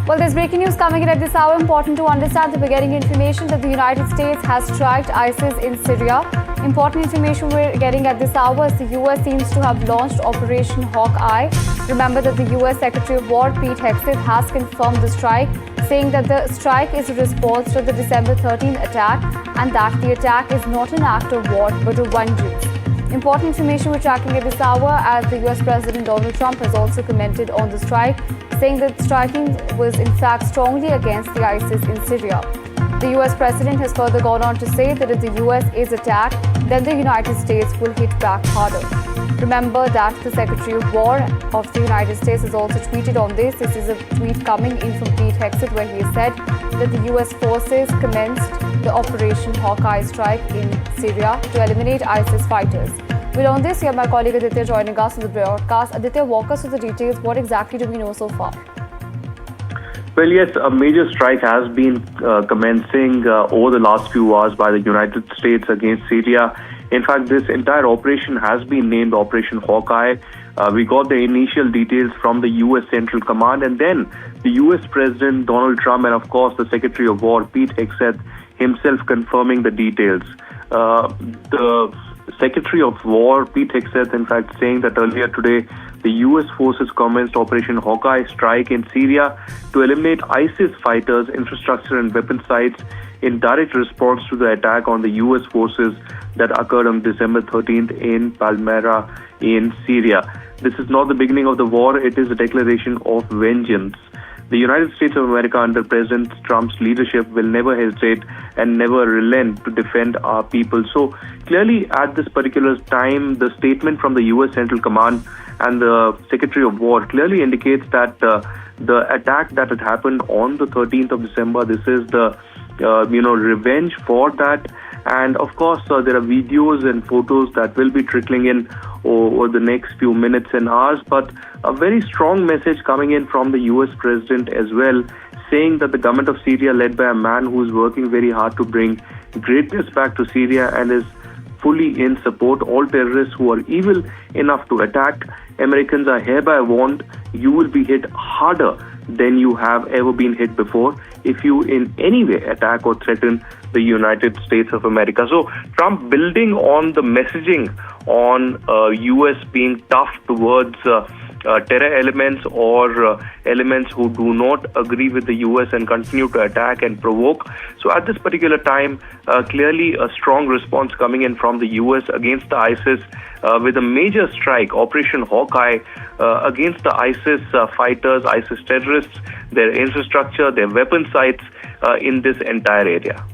Well, there's breaking news coming in at this hour. Important to understand that we're getting information that the United States has striked ISIS in Syria. Important information we're getting at this hour is the US seems to have launched Operation Hawkeye. Remember that the US Secretary of War, Pete Hegseth, has confirmed the strike, saying that the strike is a response to the December 13th attack and that the attack is not an act of war but of vengeance. Important information we're tracking at this hour, as the US President Donald Trump has also commented on the strike, saying that striking was in fact strongly against the ISIS in Syria. The US President has further gone on to say that if the US is attacked, then the United States will hit back harder. Remember that the Secretary of War of the United States has also tweeted on this. This is a tweet coming in from Pete Hegseth, where he said that the US forces commenced the Operation Hawkeye strike in Syria to eliminate ISIS fighters. Well, on this, we have my colleague Aditya joining us on the broadcast. Aditya, walk us through the details. What exactly do we know so far? Well, yes, a major strike has been commencing over the last few hours by the United States against Syria. In fact, this entire operation has been named Operation Hawkeye. We got the initial details from the U.S. Central Command, and then the U.S. President Donald Trump and, of course, the Secretary of War, Pete Hegseth, himself confirming the details. The Secretary of War, Pete Hegseth, in fact, saying that earlier today, the U.S. forces commenced Operation Hawkeye strike in Syria to eliminate ISIS fighters, infrastructure and weapon sites in direct response to the attack on the U.S. forces that occurred on December 13th in Palmyra in Syria. This is not the beginning of the war, it is a declaration of vengeance. The United States of America under President Trump's leadership will never hesitate and never relent to defend our people. So clearly at this particular time, the statement from the U.S. Central Command and the Secretary of War clearly indicates that the attack that had happened on the 13th of December, this is the revenge for that. And of course, there are videos and photos that will be trickling in over the next few minutes and hours. But a very strong message coming in from the US President as well, saying that the government of Syria, led by a man who is working very hard to bring greatness back to Syria and is fully in support. All terrorists who are evil enough to attack Americans are hereby warned, you will be hit harder than you have ever been hit before if you in any way attack or threaten the United States of America. So Trump building on the messaging on US being tough towards terror elements or elements who do not agree with the US and continue to attack and provoke. So at this particular time, clearly a strong response coming in from the US against the ISIS with a major strike, Operation Hawkeye, against the ISIS fighters, ISIS terrorists, their infrastructure, their weapon sites in this entire area.